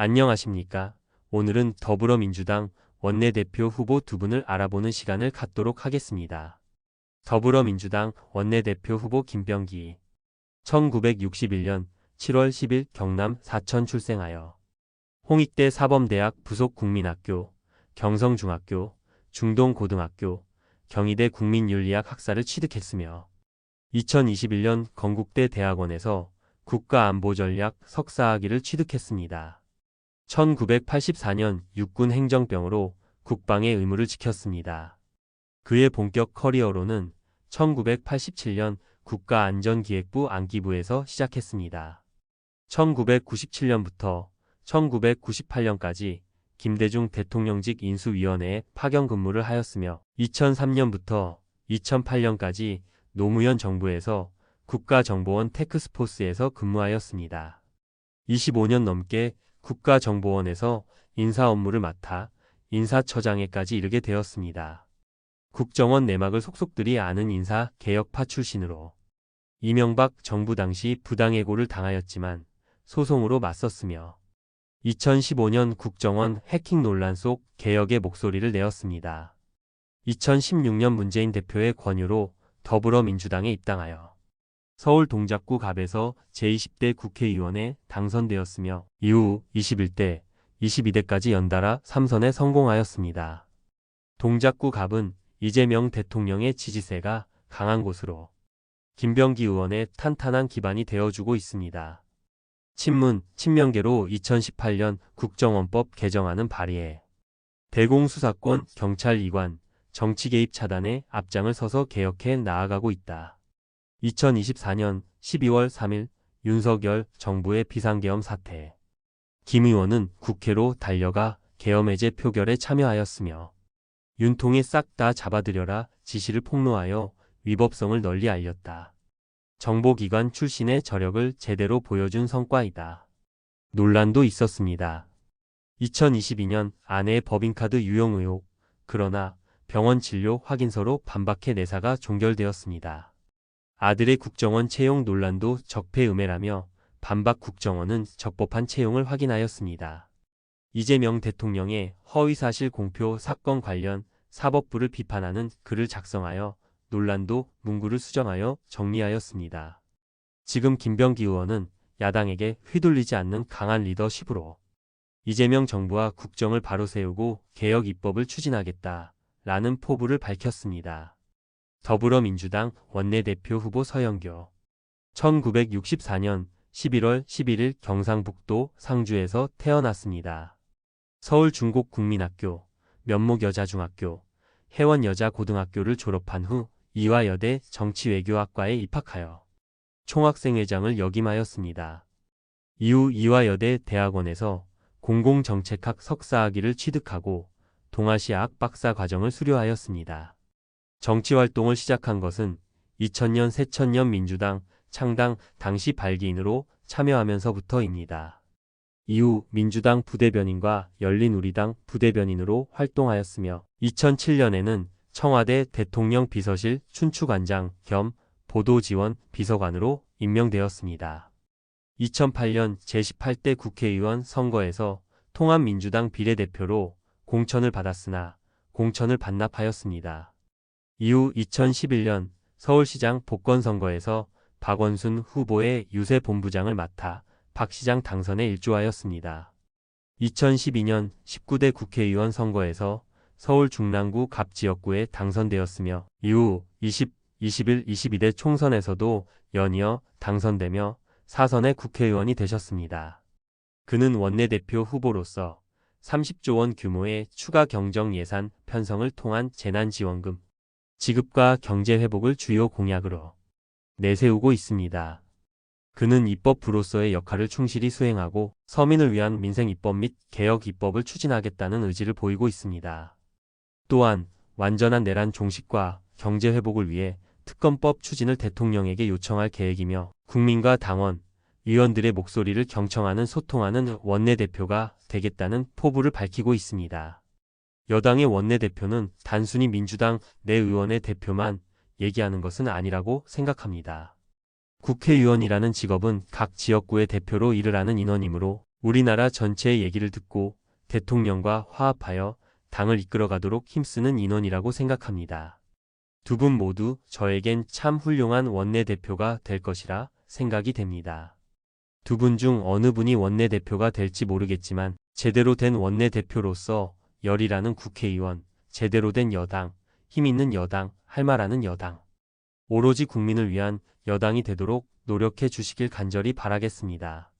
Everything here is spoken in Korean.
안녕하십니까? 오늘은 더불어민주당 원내대표 후보 두 분을 알아보는 시간을 갖도록 하겠습니다. 더불어민주당 원내대표 후보 김병기 1961년 7월 10일 경남 사천 출생하여 홍익대 사범대학 부속 국민학교, 경성중학교, 중동고등학교, 경희대 국민윤리학 학사를 취득했으며 2021년 건국대 대학원에서 국가안보전략 석사학위를 취득했습니다. 1984년 육군 행정병으로 국방의 의무를 지켰습니다. 그의 본격 커리어로는 1987년 국가안전기획부 안기부에서 시작했습니다. 1997년부터 1998년까지 김대중 대통령직 인수위원회에 파견 근무를 하였으며 2003년부터 2008년까지 노무현 정부에서 국가정보원 테크스포스에서 근무하였습니다. 25년 넘게 국가정보원에서 인사 업무를 맡아 인사처장에까지 이르게 되었습니다. 국정원 내막을 속속들이 아는 인사 개혁파 출신으로 이명박 정부 당시 부당해고를 당하였지만 소송으로 맞섰으며 2015년 국정원 해킹 논란 속 개혁의 목소리를 내었습니다. 2016년 문재인 대표의 권유로 더불어민주당에 입당하여 서울 동작구 갑에서 제20대 국회의원에 당선되었으며 이후 21대, 22대까지 연달아 3선에 성공하였습니다. 동작구 갑은 이재명 대통령의 지지세가 강한 곳으로 김병기 의원의 탄탄한 기반이 되어주고 있습니다. 친문, 친명계로 2018년 국정원법 개정안은 발의해 대공수사권, 경찰 이관, 정치 개입 차단에 앞장을 서서 개혁해 나아가고 있다. 2024년 12월 3일 윤석열 정부의 비상계엄 사태. 김 의원은 국회로 달려가 계엄 해제 표결에 참여하였으며 윤통에 싹 다 잡아들여라 지시를 폭로하여 위법성을 널리 알렸다. 정보기관 출신의 저력을 제대로 보여준 성과이다. 논란도 있었습니다. 2022년 아내의 법인카드 유용 의혹, 그러나 병원 진료 확인서로 반박해 내사가 종결되었습니다. 아들의 국정원 채용 논란도 적폐음해라며 반박 국정원은 적법한 채용을 확인하였습니다. 이재명 대통령의 허위사실 공표 사건 관련 사법부를 비판하는 글을 작성하여 논란도 문구를 수정하여 정리하였습니다. 지금 김병기 의원은 야당에게 휘둘리지 않는 강한 리더십으로 이재명 정부와 국정을 바로 세우고 개혁 입법을 추진하겠다라는 포부를 밝혔습니다. 더불어민주당 원내대표 후보 서영교 1964년 11월 11일 경상북도 상주에서 태어났습니다. 서울중곡국민학교, 면목여자중학교, 혜원여자고등학교를 졸업한 후 이화여대 정치외교학과에 입학하여 총학생회장을 역임하였습니다. 이후 이화여대 대학원에서 공공정책학 석사학위를 취득하고 동아시아학 박사 과정을 수료하였습니다. 정치활동을 시작한 것은 2000년 새천년 민주당 창당 당시 발기인으로 참여하면서부터입니다. 이후 민주당 부대변인과 열린우리당 부대변인으로 활동하였으며 2007년에는 청와대 대통령 비서실 춘추관장 겸 보도지원 비서관으로 임명되었습니다. 2008년 제18대 국회의원 선거에서 통합민주당 비례대표로 공천을 받았으나 공천을 반납하였습니다. 이후 2011년 서울시장 복권선거에서 박원순 후보의 유세본부장을 맡아 박 시장 당선에 일조하였습니다. 2012년 19대 국회의원 선거에서 서울 중랑구 갑 지역구에 당선되었으며 이후 20, 21, 22대 총선에서도 연이어 당선되며 4선의 국회의원이 되셨습니다. 그는 원내대표 후보로서 30조 원 규모의 추가 경정 예산 편성을 통한 재난지원금 지급과 경제회복을 주요 공약으로 내세우고 있습니다. 그는 입법부로서의 역할을 충실히 수행하고 서민을 위한 민생 입법 및 개혁 입법을 추진하겠다는 의지를 보이고 있습니다. 또한 완전한 내란 종식과 경제회복을 위해 특검법 추진을 대통령에게 요청할 계획이며 국민과 당원, 의원들의 목소리를 경청하는 소통하는 원내대표가 되겠다는 포부를 밝히고 있습니다. 여당의 원내대표는 단순히 민주당 내 의원의 대표만 얘기하는 것은 아니라고 생각합니다. 국회의원이라는 직업은 각 지역구의 대표로 일을 하는 인원이므로 우리나라 전체의 얘기를 듣고 대통령과 화합하여 당을 이끌어가도록 힘쓰는 인원이라고 생각합니다. 두 분 모두 저에겐 참 훌륭한 원내대표가 될 것이라 생각이 됩니다. 두 분 중 어느 분이 원내대표가 될지 모르겠지만 제대로 된 원내대표로서 열이라는 국회의원, 제대로 된 여당, 힘 있는 여당, 할 말하는 여당, 오로지 국민을 위한 여당이 되도록 노력해 주시길 간절히 바라겠습니다.